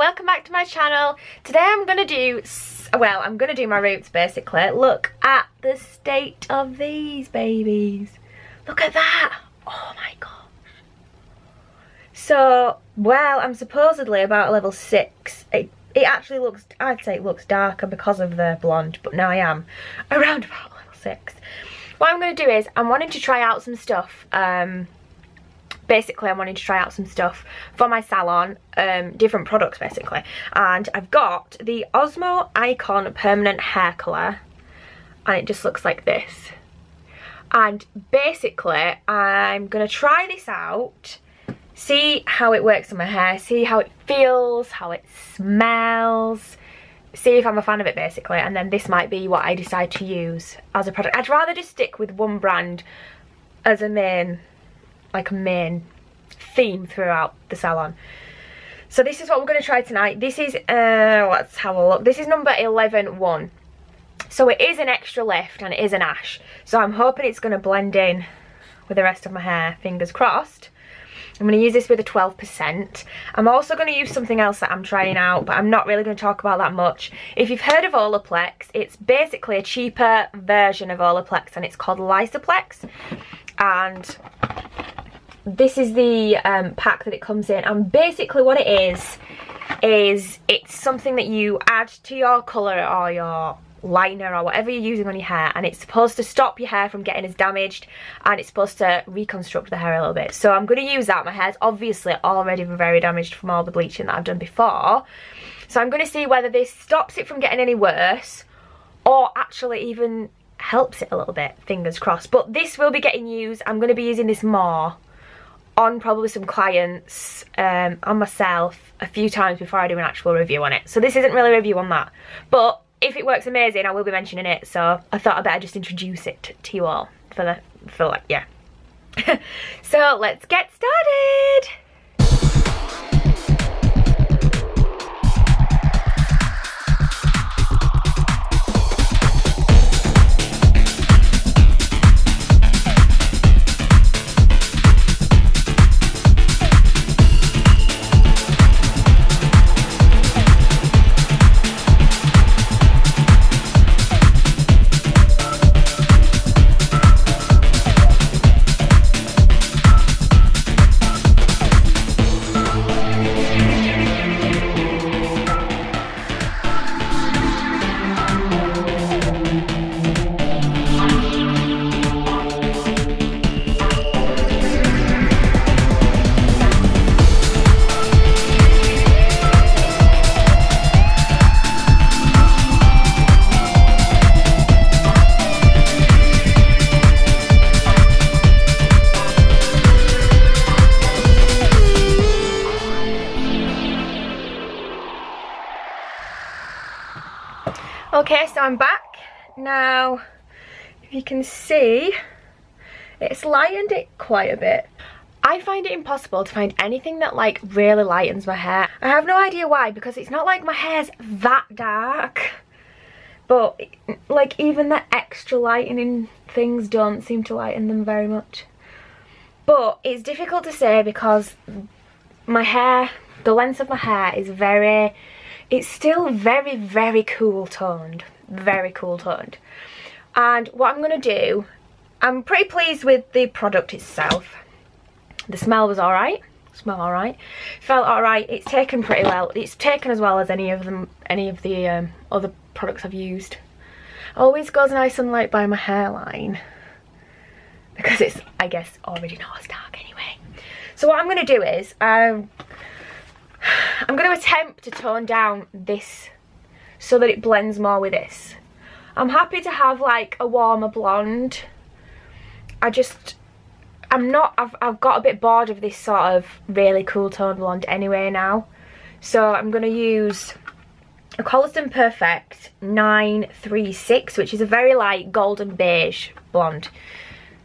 welcome back to my channel. Today I'm gonna do, I'm gonna do my roots basically. Look at the state of these babies. Look at that. Oh my gosh. So, well, I'm supposedly about level 6. It actually looks, I'd say it looks darker because of the blonde, but now I am around about level 6. What I'm going to do is, I'm wanting to try out some stuff. Basically, I'm wanting to try out some stuff for my salon, different products basically. And I've got the Osmo Icon Permanent Hair Colour, and it just looks like this. And basically, I'm going to try this out, see how it works on my hair, see how it feels, how it smells, see if I'm a fan of it basically, and then this might be what I decide to use as a product. I'd rather just stick with one brand as a main, like a main theme throughout the salon. So this is what we're going to try tonight. This is, let's have a look. This is number 11-1. So it is an extra lift and it is an ash. So I'm hoping it's going to blend in with the rest of my hair, fingers crossed. I'm going to use this with a 12%. I'm also going to use something else that I'm trying out, but I'm not really going to talk about that much. If you've heard of Olaplex, it's basically a cheaper version of Olaplex and it's called Lysoplex. And this is the pack that it comes in. And basically what it is it's something that you add to your colour or your lightener or whatever you're using on your hair, and it's supposed to stop your hair from getting as damaged, and it's supposed to reconstruct the hair a little bit. So I'm going to use that. My hair's obviously already very damaged from all the bleaching that I've done before, so I'm going to see whether this stops it from getting any worse or actually even helps it a little bit, fingers crossed. But this will be getting used. I'm going to be using this more on probably some clients, on myself a few times before I do an actual review on it. So this isn't really a review on that, but if it works amazing, I will be mentioning it, so I thought I'd better just introduce it to you all for like, yeah. So let's get started. Okay, so I'm back now. If you can see, it's lightened it quite a bit. I find it impossible to find anything that like really lightens my hair. I have no idea why, because it's not like my hair's that dark, but like even the extra lightening things don't seem to lighten them very much. But it's difficult to say because my hair, the length of my hair is it's still very cool toned, very cool toned. And what I'm going to do, I'm pretty pleased with the product itself. The smell was alright, felt alright. It's taken pretty well. It's taken as well as any of the other products I've used. Always goes nice and light by my hairline because it's, I guess, already not as dark anyway. So what I'm going to do is I'm going to attempt to tone down this so that it blends more with this. I'm happy to have like a warmer blonde. I've got a bit bored of this sort of really cool toned blonde anyway now. So I'm going to use a Colourstone Perfect 936, which is a very light golden beige blonde.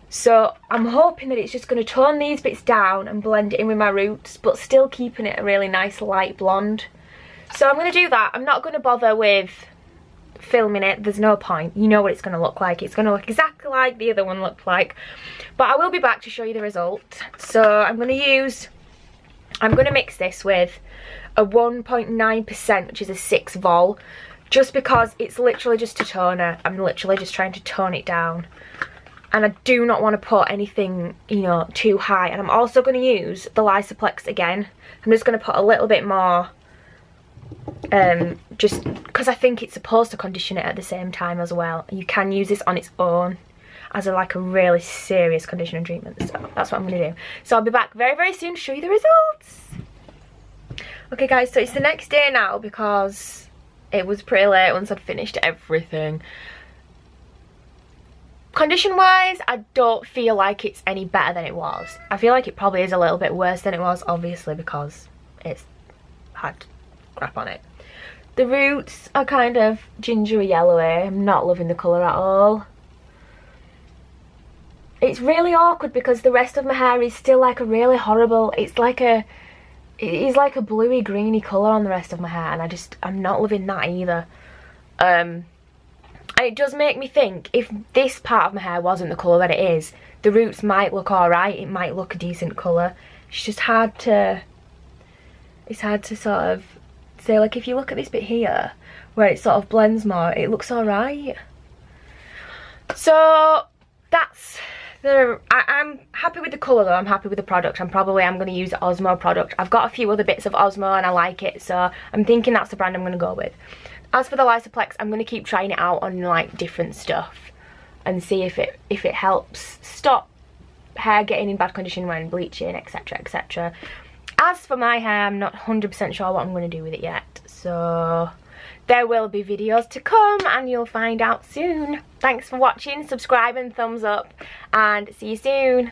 So I'm hoping that it's just going to tone these bits down and blend it in with my roots, but still keeping it a really nice light blonde. So I'm going to do that. I'm not going to bother with filming it. There's no point. You know what it's going to look like. It's going to look exactly like the other one looked like. But I will be back to show you the result. So I'm going to mix this with a 1.9%, which is a 6 vol, just because it's literally just a toner. I'm literally just trying to tone it down. And I do not want to put anything, you know, too high. And I'm also going to use the Lysoplex again. I'm just going to put a little bit more, just because I think it's supposed to condition it at the same time as well. You can use this on its own as like a really serious conditioning treatment. So that's what I'm going to do. So I'll be back very, very soon to show you the results. Okay guys, so it's the next day now because it was pretty late once I'd finished everything. Condition wise, I don't feel like it's any better than it was. I feel like it probably is a little bit worse than it was, obviously, because it's had crap on it. The roots are kind of gingery yellowy. I'm not loving the colour at all. It's really awkward because the rest of my hair is still like a really horrible, it is like a bluey greeny colour on the rest of my hair, and I'm not loving that either. And it does make me think, if this part of my hair wasn't the colour that it is, the roots might look alright, it might look a decent colour. It's just hard to, it's hard to sort of say, like if you look at this bit here, where it sort of blends more, it looks alright. So that's I'm happy with the colour though, I'm happy with the product. I'm going to use the Osmo product. I've got a few other bits of Osmo and I like it, so I'm thinking that's the brand I'm going to go with. As for the Lysoplex, I'm going to keep trying it out on like different stuff and see if it helps stop hair getting in bad condition when bleaching, etc, etc. As for my hair, I'm not 100% sure what I'm going to do with it yet, so there will be videos to come and you'll find out soon. Thanks for watching, subscribe and thumbs up, and see you soon.